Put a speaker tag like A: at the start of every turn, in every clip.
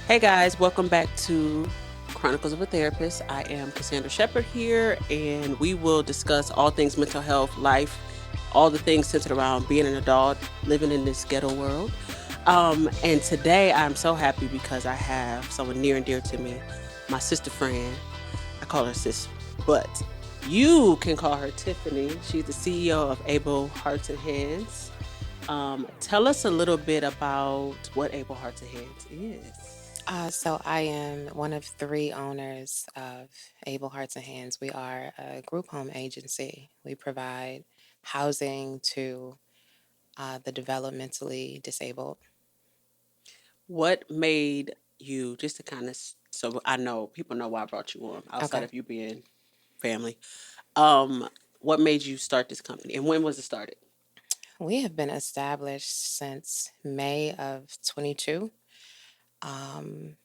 A: Hey guys, welcome back to Chronicles of a Therapist. I am Cassandra Shepard here, and we will discuss all things mental health, life, all the things centered around being an adult, living in this ghetto world. And today I'm so happy because I have someone near and dear to me, my sister friend. I call her sis, but you can call her Tiffany. She's the CEO of Able Hearts and Hands. Tell us a little bit about what Able Hearts and Hands is.
B: So I am one of three owners of Able Hearts and Hands. We are a group home agency. We provide housing to the developmentally disabled.
A: What made you, just to kind of, so I know people know why I brought you on, outside
B: Okay.
A: of you being family, um, what made you start this company and when was it started?
B: We have been established since May of 22. Um,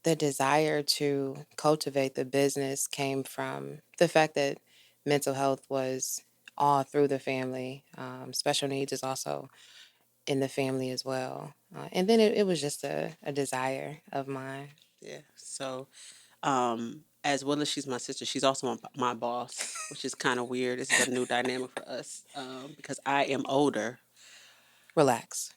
B: the desire to cultivate the business came from the fact that mental health was all through the family. Special needs is also in the family as well. And then it was just a desire of mine.
A: Yeah. So, as well as she's my sister, she's also my boss, which is kind of weird. This is a new dynamic for us, because I am older.
B: Relax.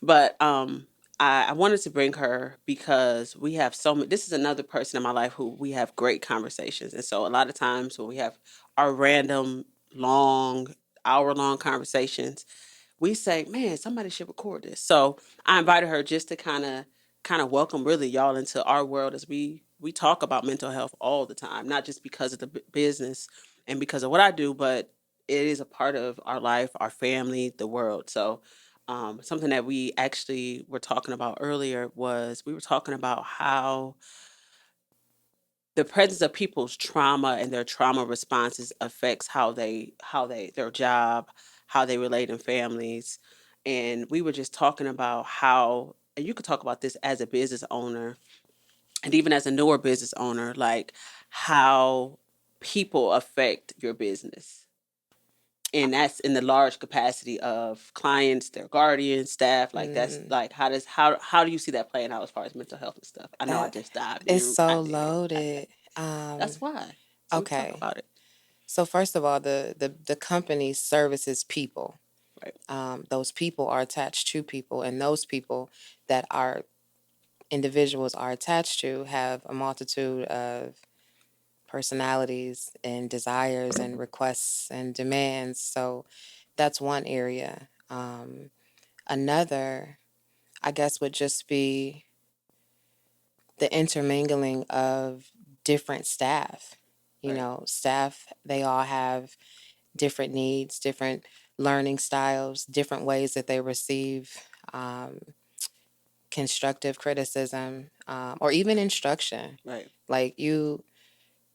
A: But I wanted to bring her because we have so many. This is another person in my life who we have great conversations, and so a lot of times when we have our random, long, hour-long conversations, we say, "Man, somebody should record this." So I invited her just to kind of welcome really y'all into our world as we talk about mental health all the time, not just because of the business and because of what I do, but it is a part of our life, our family, the world. So something that we actually were talking about earlier was we were talking about how the presence of people's trauma and their trauma responses affects how they their job, how they relate in families. And we were just talking about how, and you could talk about this as a business owner and even as a newer business owner, like how people affect your business. And that's in the large capacity of clients, their guardians, staff. Like that's
B: Mm,
A: like how do you see that playing out as far as mental healf and stuff? I know I
B: that
A: just dived
B: is
A: in. I
B: so
A: did.
B: loaded. Um,
A: That's why. So we can talk
B: okay.
A: about it.
B: So first of all, the company services people.
A: Right.
B: Those people are attached to people, and those people that our individuals are attached to have a multitude of personalities and desires and requests and demands. So that's one area. Another, I guess, would just be the intermingling of different staff. You
A: Right.
B: know, staff, they all have different needs, different learning styles, different ways that they receive um, constructive criticism or even instruction.
A: Right.
B: Like you,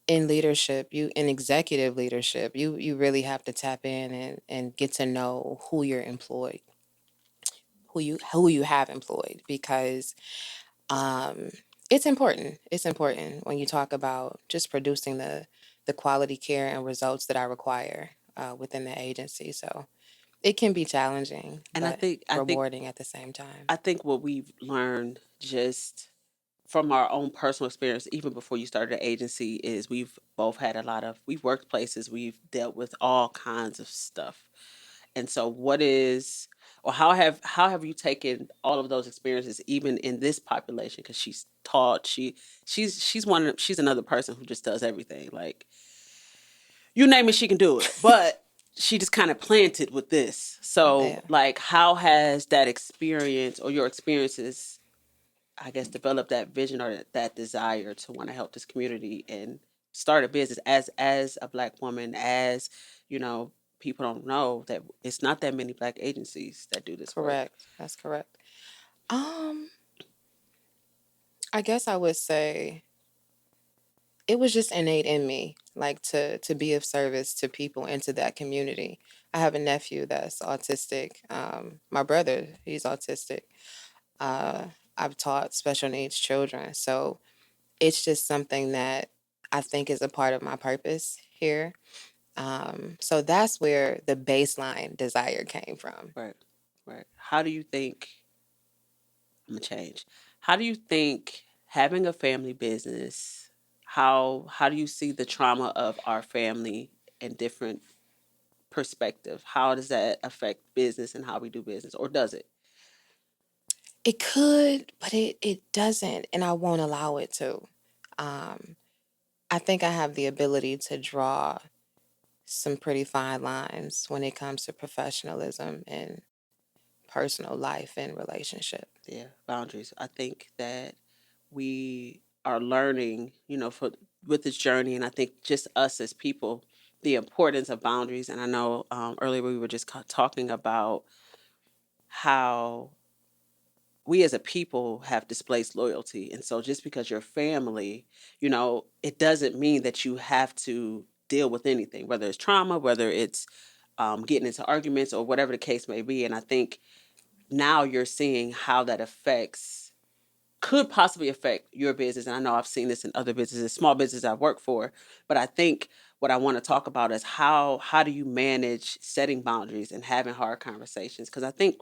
B: in leadership, you in executive leadership, you really have to tap in and get to know who you're employed, who you have employed, because um, it's important. It's important when you talk about just producing the quality care and results that I require within the agency. So it can be challenging,
A: And I
B: but
A: think I think
B: rewarding at the same time.
A: I think what we've learned just from our own personal experience, even before you started the agency, is we've both had a lot of we've worked places, we've dealt with all kinds of stuff. And so what is or how have you taken all of those experiences even in this population, because she's taught she's another person who just does everything. Like you name it, she can do it. But she just kind of planted with this. So
B: Yeah.
A: like how has that experience or your experiences, I guess, develop that vision or that desire to want to help this community and start a business as a black woman, as you know, people don't know that it's not that many black agencies that do this work.
B: Correct. That's correct. Um, I guess I would say it was just innate in me, like to be of service to people and to that community. I have a nephew that's autistic. My brother, he's autistic. Uh, I've taught special needs children, so it's just something that I think is a part of my purpose here. So that's where the baseline desire came from.
A: Right. Right. How do you think I'm gonna change? How do you think having a family business, how do you see the trauma of our family in different perspective? How does that affect business and how we do business, or does it?
B: It could, but it doesn't, and I won't allow it to. Um, I think I have the ability to draw some pretty fine lines when it comes to professionalism and personal life and relationship.
A: Yeah, boundaries. I think that we are learning, for with this journey, and I think just us as people, the importance of boundaries. And I know earlier we were just talking about how we as a people have displaced loyalty, and so just because you're family, it doesn't mean that you have to deal with anything, whether it's trauma, whether it's getting into arguments or whatever the case may be. And I think now you're seeing how that affects could possibly affect your business. And I know I've seen this in other businesses, small businesses I've worked for. But I think what I want to talk about is how do you manage setting boundaries and having hard conversations? Because I think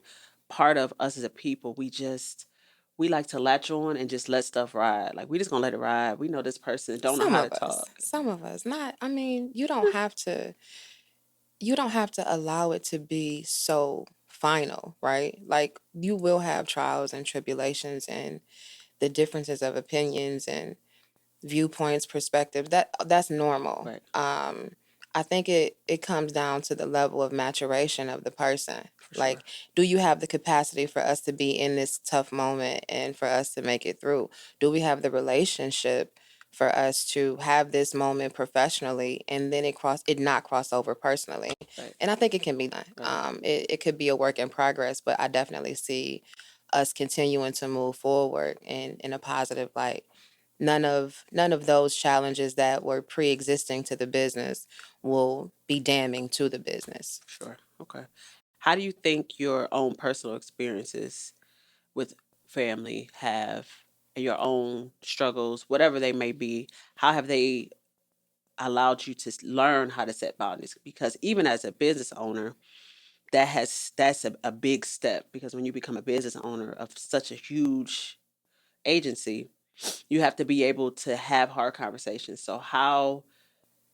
A: part of us as a people, we like to latch on and just let stuff ride. Like we just gonna let it ride. We know this person don't know how to talk.
B: Some of us, not, I mean, you don't have to allow it to be so final, right? Like you will have trials and tribulations and the differences of opinions and viewpoints, perspective. That's normal.
A: Right.
B: I think it comes down to the level of maturation of the person.
A: For sure.
B: Like, do you have the capacity for us to be in this tough moment and for us to make it through? Do we have the relationship for us to have this moment professionally and then it not cross over personally?
A: Right.
B: And I think it can be done.
A: Right.
B: It could be a work in progress, but I definitely see us continuing to move forward in a positive light. None of those challenges that were pre-existing to the business will be damning to the business.
A: Sure. Okay. How do you think your own personal experiences with family have, and your own struggles, whatever they may be, how have they allowed you to learn how to set boundaries? Because even as a business owner, that's a big step, because when you become a business owner of such a huge agency, you have to be able to have hard conversations. So how,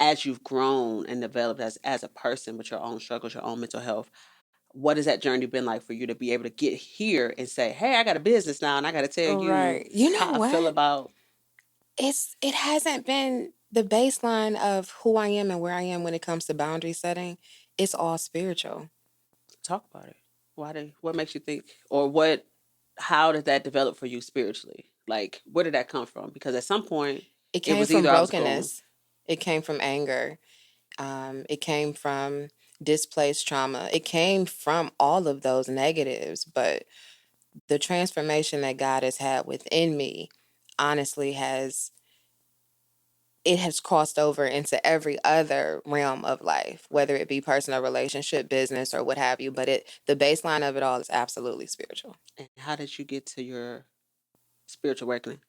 A: as you've grown and developed as a person with your own struggles, your own mental health, what has that journey been like for you to be able to get here and say, hey, I got a business now and I got to tell you
B: Right. You know
A: how I feel
B: what?
A: about.
B: It hasn't been the baseline of who I am and where I am when it comes to boundary setting. It's all spiritual.
A: Talk about it. What makes you think, or how did that develop for you spiritually? Like, where did that come from? Because at some point,
B: It
A: it
B: came
A: was
B: from
A: either I was going.
B: brokenness. It came from anger. It came from displaced trauma. It came from all of those negatives, but the transformation that God has had within me honestly has crossed over into every other realm of life,
A: Right.
B: whether it be personal relationship, business, or what have you. But the baseline of it all is absolutely spiritual.
A: And how did you get to your spiritual awakening?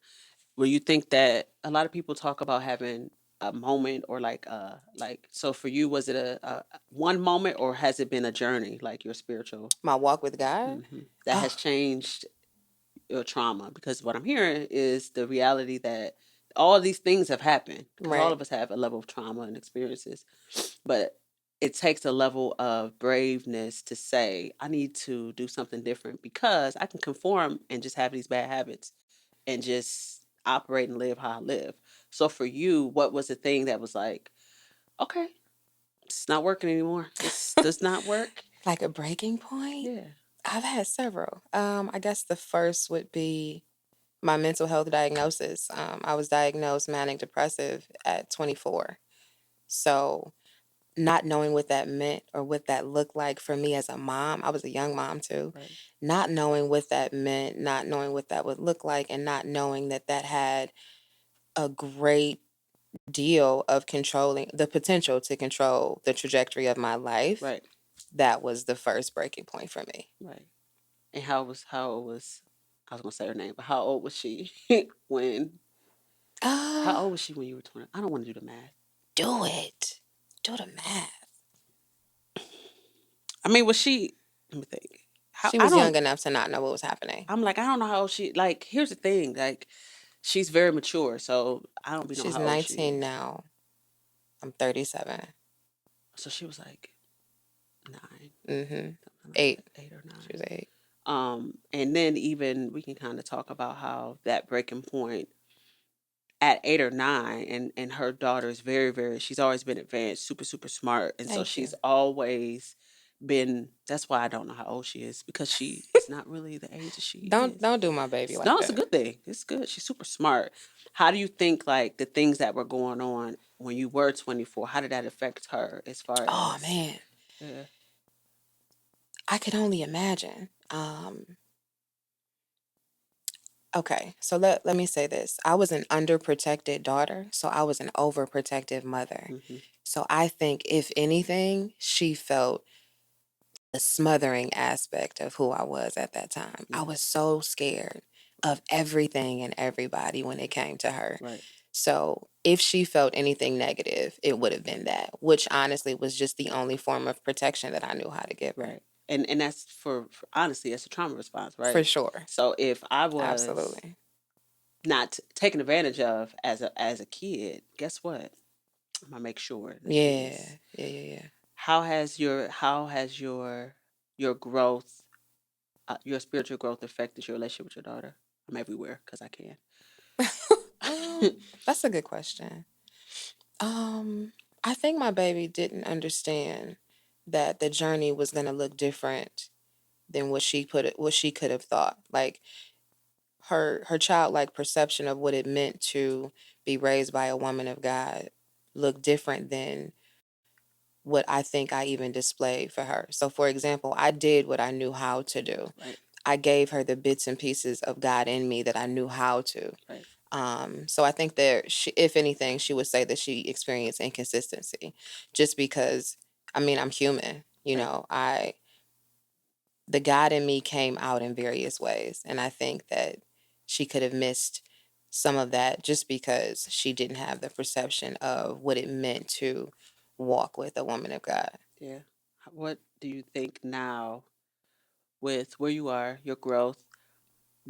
A: Where you think that a lot of people talk about having a moment, or like, so for you, was it a one moment, or has it been a journey, like your spiritual?
B: My walk with God.
A: That
B: Oh,
A: has changed your trauma? Because what I'm hearing is the reality that all these things have happened, because all
B: right.
A: of us have a level of trauma and experiences, but it takes a level of braveness to say, I need to do something different, because I can conform and just have these bad habits and just operate and live how I live. So for you, what was the thing that was like, okay, it's not working anymore. This does not work.
B: Like a breaking point.
A: Yeah.
B: I've had several. I guess the first would be my mental health diagnosis. I was diagnosed manic depressive at 24. So, not knowing what that meant or what that looked like for me as a mom, I was a young mom too.
A: Right.
B: Not knowing what that meant, not knowing what that would look like, and not knowing that that had a great deal of controlling the potential to control the trajectory of my life.
A: Right.
B: That was the first breaking point for me.
A: Right. And how old was I was gonna say her name, but how old was she when how
B: Uh,
A: old was she when you were 20? I don't want to do the math.
B: do it. Do the math.
A: I mean, was she, let me think.
B: She
A: I
B: was young
A: don't.
B: enough to not know what was happening.
A: I'm like, I don't know how old she. Like, here's the thing. Like, she's very mature, so I don't be knowing
B: She's
A: how old she
B: 19
A: is.
B: now. I'm 37.
A: So she was like 9,
B: Mm-hmm.
A: something like
B: 8.
A: that, 8 or 9.
B: She was 8.
A: And then even we can kind of talk about how that breaking point at 8 or 9, and her daughter is very, very. She's always been advanced, super, super smart, and so
B: Thank you.
A: she's always been. That's why I don't know how old she is, because she is not really the age that she
B: Don't
A: is.
B: don't do my baby like
A: No, it's a
B: that.
A: good thing. It's good. She's super smart. How do you think, like, the things that were going on when you were 24? How did that affect her as far
B: Oh
A: as?
B: man,
A: Yeah.
B: I could only imagine. Okay, so let me say this. I was an underprotected daughter, so I was an overprotective mother.
A: Hmm.
B: So I think if anything, she felt the smothering aspect of who I was at that time. I
A: Yeah.
B: was so scared of everything and everybody when it came to her.
A: Right.
B: So if she felt anything negative, it would have been that, which honestly was just the only form of protection that I knew how to give her.
A: Right. And that's for honestly, that's a trauma response,
B: For
A: right?
B: sure.
A: So if I was
B: Absolutely.
A: not taken advantage of as a kid, guess what? I'm gonna make sure that she
B: Yeah.
A: is.
B: Yeah, yeah, yeah.
A: How has your growth, your spiritual growth affected your relationship with your daughter? I'm everywhere because I can.
B: Um, that's a good question. Um, I think my baby didn't understand that the journey was going to look different than what she could have thought. Like her childlike perception of what it meant to be raised by a woman of God looked different than what I think I even displayed for her. So for example, I did what I knew how to do.
A: Right.
B: I gave her the bits and pieces of God in me that I knew how to.
A: Right.
B: So I think that if anything, she would say that she experienced inconsistency, just because. I mean, I'm human.
A: Right.
B: The God in me came out in various ways, and I think that she could have missed some of that just because she didn't have the perception of what it meant to walk with a woman of God.
A: Yeah. What do you think now, with where you are, your growth,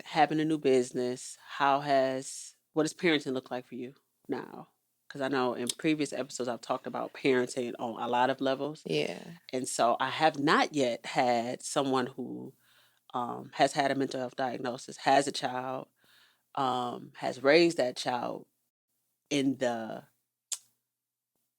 A: having a new business? What does parenting look like for you now? Because I know in previous episodes I've talked about parenting on a lot of levels,
B: Yeah,
A: and so I have not yet had someone who has had a mental health diagnosis, has a child, has raised that child in the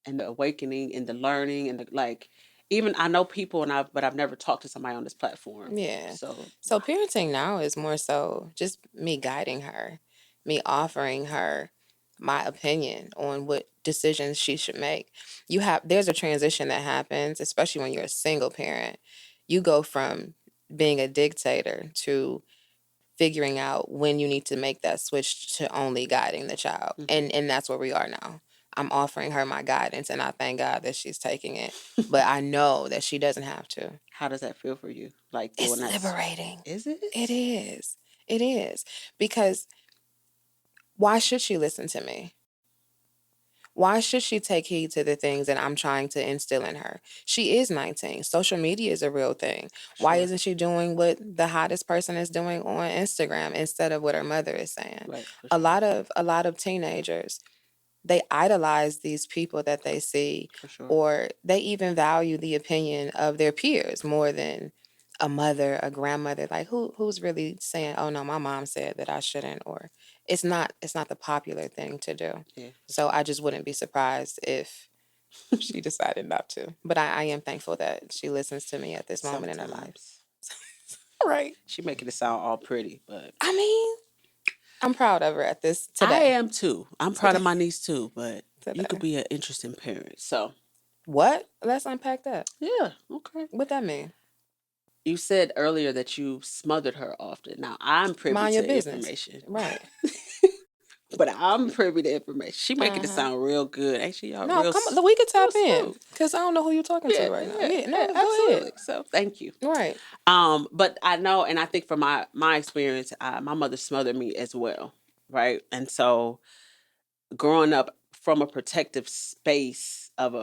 A: awakening, in the learning, and the like. Even I know people, but I've never talked to somebody on this platform.
B: yeah.
A: So
B: So parenting now is more so just me guiding her, me offering her my opinion on what decisions she should make. There's a transition that happens, especially when you're a single parent. You go from being a dictator to figuring out when you need to make that switch to only guiding the child.
A: mhm.
B: And that's where we are now. I'm offering her my guidance and I thank God that she's taking it. But I know that she doesn't have to.
A: How does that feel for you? Like doing
B: It's
A: that?
B: liberating.
A: Is
B: It
A: it?
B: is. It is. Because why should she listen to me? Why should she take heed to the things that I'm trying to instill in her? She is 19. Social media is a real thing. Why
A: Sure.
B: isn't she doing what the hottest person is doing on Instagram instead of what her mother is saying?
A: Right. For
B: A
A: sure.
B: lot of a lot of teenagers, they idolize these people that they see,
A: For sure.
B: or they even value the opinion of their peers more than a mother, a grandmother. Like who's really saying, "Oh no, my mom said that I shouldn't," or it's not the popular thing to do.
A: Yeah. For
B: So
A: sure.
B: I just wouldn't be surprised if she decided not to. But I am thankful that she listens to me at this moment in her life.
A: Sometimes
B: Right.
A: she making it sound all pretty, but
B: I mean, I'm proud of her at this
A: I
B: today.
A: am too. I'm proud of
B: Today.
A: my niece too, but you could
B: Today.
A: be an interesting parent. So
B: What? Let's unpack that.
A: yeah. Okay.
B: What that mean?
A: You said earlier that you smothered her often. Now I'm privy
B: Mind your
A: to
B: business.
A: information,
B: Right.
A: but I'm privy to information. She making it
B: Uh-huh.
A: sound real good. Actually, y'all
B: No,
A: real,
B: come on. We could
A: real
B: tap in.
A: smooth.
B: Because I don't know who you're talking to
A: Yeah,
B: right now.
A: yeah,
B: Yeah,
A: yeah,
B: no, go ahead.
A: absolutely. So thank you.
B: Right.
A: But I know, and I think from my experience, my mother smothered me as well, right? And so growing up from a protective space of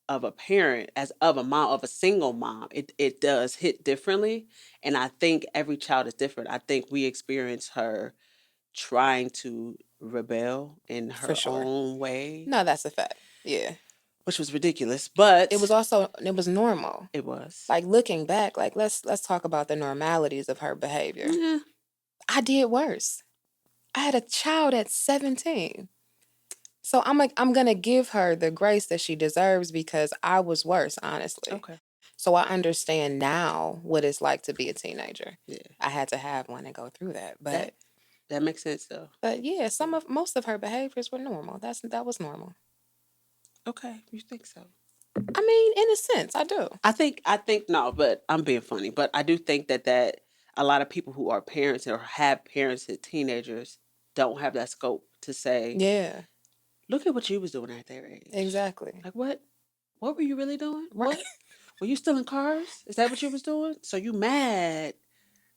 A: of a parent, as of a mom, of a single mom, it does hit differently. And I think every child is different. I think we experience her trying to rebel in
B: For
A: her
B: sure.
A: own way,
B: No, that's a fact. Yeah.
A: which was ridiculous,
B: It
A: but
B: was also, it was normal.
A: it was.
B: Like looking back, like let's talk about the normalities of her behavior.
A: Yeah,
B: I did worse. I had a child at 17. So I'm gonna give her the grace that she deserves because I was worse, honestly.
A: okay.
B: So I understand now what it's like to be a teenager.
A: Yeah,
B: I had to have one and go through that.
A: that that makes sense though.
B: But yeah,
A: Yeah.
B: most of her behaviors were normal. That was normal.
A: Okay, you think so?
B: I mean, in a sense, I do.
A: I think no, but I'm being funny. But I do think that a lot of people who are parents or have parented teenagers don't have that scope to say,
B: Yeah,
A: look at what you was doing at their age.
B: exactly.
A: Like what? What were you really doing?
B: Right.
A: What? Were you stealing cars? Is that what you was doing? So you mad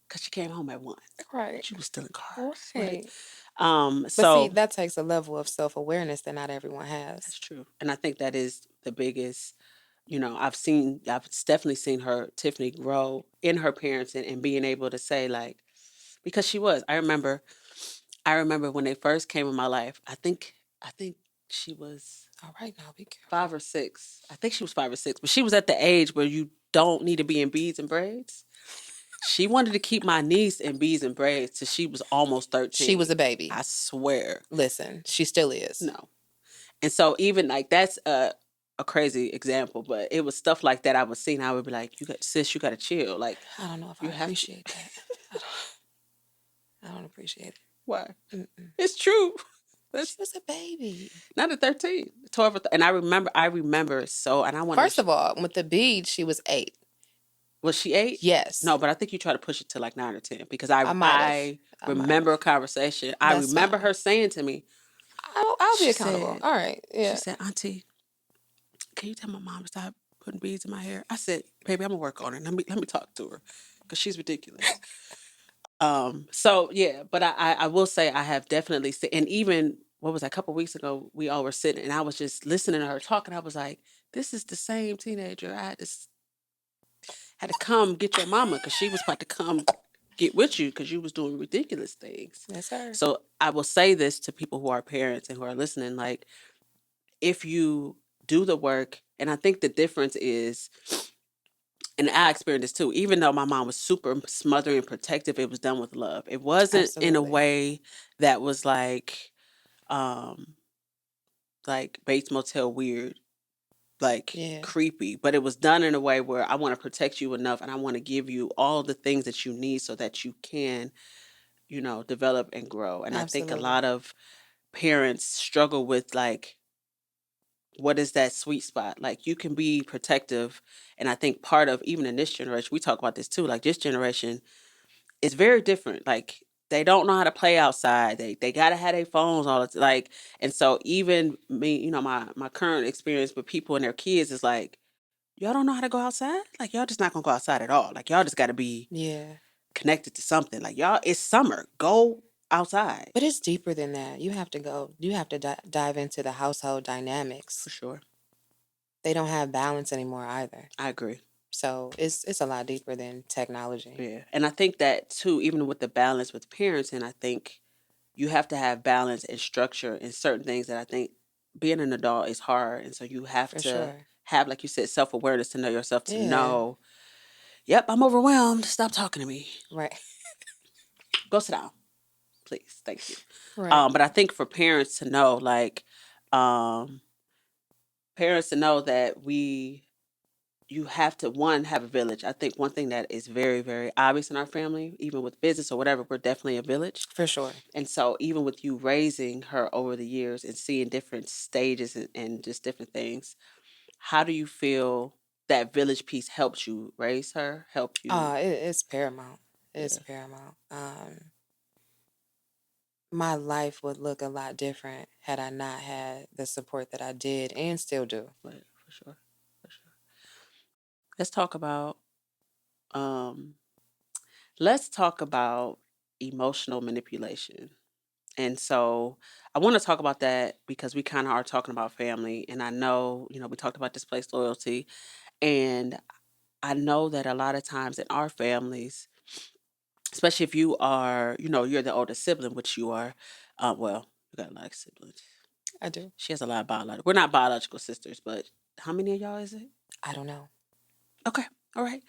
A: because you came home at 1,
B: Right.
A: but you was stealing cars. What?
B: Right. But see,
A: So
B: that takes a level of self-awareness that not everyone has.
A: that's true. And I think that is the biggest, I've definitely seen her, Tiffany, grow in her parents and being able to say, like, because she was. I remember when they first came in my life, I think she was
B: All right, now be careful.
A: 5 or 6. I think she was 5 or 6, but she was at the age where you don't need to be in beads and braids. She wanted to keep my niece in beads and braids till she was almost
B: She was
A: 13.
B: a baby.
A: I swear.
B: Listen, she still is.
A: No. And so even like that's a crazy example, but it was stuff like that I was seeing. I would be like, "You got sis, you got to chill. Like
B: I don't know if
A: you
B: I
A: have to."
B: appreciate that. I I don't appreciate
A: Why?
B: it. Mm-mm.
A: It's true.
B: She
A: That's
B: was a baby.
A: not at 13, 12, and I remember so, and I wanted.
B: First of all, with the bead, she was 8.
A: Was she 8?
B: Yes,
A: No, but I think you try to push it to like 9 or 10 because
B: I
A: I
B: might have.
A: I
B: I might
A: remember
B: have.
A: a conversation. I
B: That's
A: remember
B: fine.
A: her saying to me,
B: I'll be
A: she
B: accountable.
A: said,
B: All right.
A: she
B: Yeah.
A: said, Auntie, can you tell my mom to stop putting beads in my hair? I said, baby, I'm gonna work on it. Let me talk to her because she's ridiculous. So yeah, but I will say I have definitely seen, and even what was that, a couple weeks ago, we all were sitting and I was just listening to her talking. I was like, this is the same teenager. I had to come get your mama because she was about to come get with you because you was doing ridiculous things.
B: Yes, sir.
A: So I will say this to people who are parents and who are listening, like if you do the work, and I think the difference is, and I experienced this too, even though my mom was super smothering and protective, it was done with love. It wasn't in a
B: Absolutely.
A: way that was um like Bates Motel weird, like
B: Yeah.
A: creepy, but it was done in a way where I want to protect you enough and I want to give you all the things that you need so that you can, develop and grow. And I think a
B: Absolutely.
A: lot of parents struggle with like what is that sweet spot? Like you can be protective, and I think part of, even in this generation, we talk about this too, like this generation is very different. Like they don't know how to play outside. They gotta have their phones all the time. Like, and so even me, my current experience with people and their kids is like, y'all don't know how to go outside? Like y'all just not gonna go outside at all. Like y'all just gotta be
B: Yeah.
A: connected to something. Like y'all, it's summer. Go outside.
B: But it's deeper than that. You have to dive into the household
A: For
B: dynamics.
A: sure.
B: They don't have balance anymore either.
A: I agree.
B: So it's a lot deeper than technology.
A: Yeah. And I think that too, even with the balance with parents, and I think you have to have balance and structure in certain things that I think being an adult is hard. And so you have
B: For
A: to
B: sure.
A: have, like you said, self awareness to know yourself, to
B: Yeah.
A: know, yep, I'm overwhelmed. Stop talking to me.
B: Right.
A: Go sit down, please. Thank you.
B: Right.
A: But I think for parents to know, like, parents to know that you have to, one, have a village. I think one thing that is very, very obvious in our family, even with business or whatever, we're definitely a village.
B: For sure.
A: And so even with you raising her over the years and seeing different stages and just different things, how do you feel that village piece helped you raise her, help you?
B: It's paramount. It's
A: Yeah,
B: paramount. My life would look a lot different had I not had the support that I did and still do.
A: but for sure, for sure. Let's talk about um let's talk about emotional manipulation. And so I want to talk about that because we kind of are talking about family. And I know, we talked about displaced loyalty. And I know that a lot of times in our families, especially if you are, you're the older sibling, which you are, well, you got a lot of siblings.
B: I do.
A: She has a lot of biological. We're not biological sisters, but how many of y'all is it?
B: I don't know.
A: Okay, all right.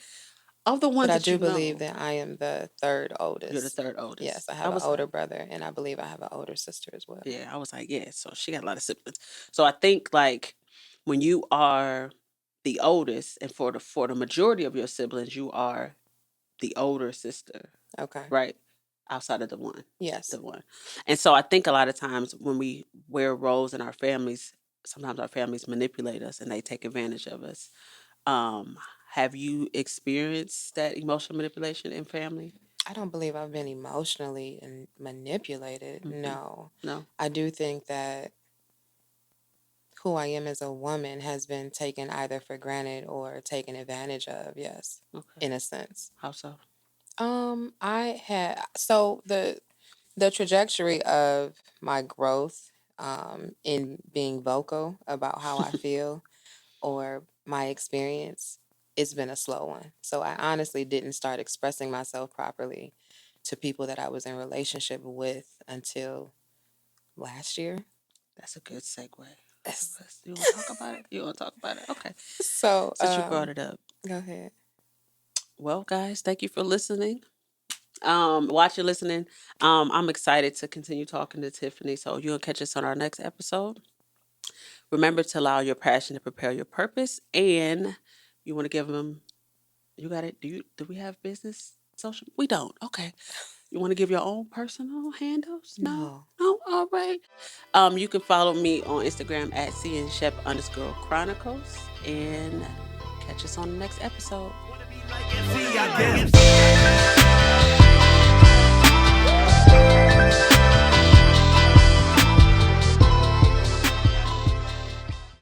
A: Of the
B: But
A: ones
B: I
A: that
B: do
A: you
B: believe
A: know,
B: that I am the third
A: you're the
B: oldest.
A: third oldest.
B: Yes, I
A: I
B: have an
A: was
B: older
A: like,
B: brother, and I believe I have an older sister as well.
A: yeah, I was like, yeah. So she got a lot of siblings. So I think like when you are the oldest, and for the majority of your siblings, you are the older sister,
B: Okay.
A: right? Outside of the one,
B: Yes.
A: the one. And so I think a lot of times when we wear roles in our families, sometimes our families manipulate us and they take advantage of us. Um, have you experienced that emotional manipulation in family?
B: I don't believe I've been emotionally manipulated.
A: Hmm.
B: No.
A: No.
B: I do think that who I am as a woman has been taken either for granted or taken advantage of, yes,
A: Okay.
B: in a sense.
A: How so?
B: I had so the trajectory of my growth in being vocal about how I feel or my experience, it's been a slow one. So I honestly didn't start expressing myself properly to people that I was in relationship with until last year.
A: That's a good segue. You want to talk about it? You want to talk about it? Okay.
B: So
A: Since you brought it up.
B: go ahead.
A: Well, guys, thank you for listening. Watching, listening. I'm excited to continue talking to Tiffany. So you'll catch us on our next episode. Remember to allow your passion to propel your purpose. And you want to give them, you got it. Do we have business social? We don't. Okay. You want to give your own personal handles? No?
B: No.
A: No? All right. You can follow me on Instagram at cnshep_chronicles and catch us on the next episode.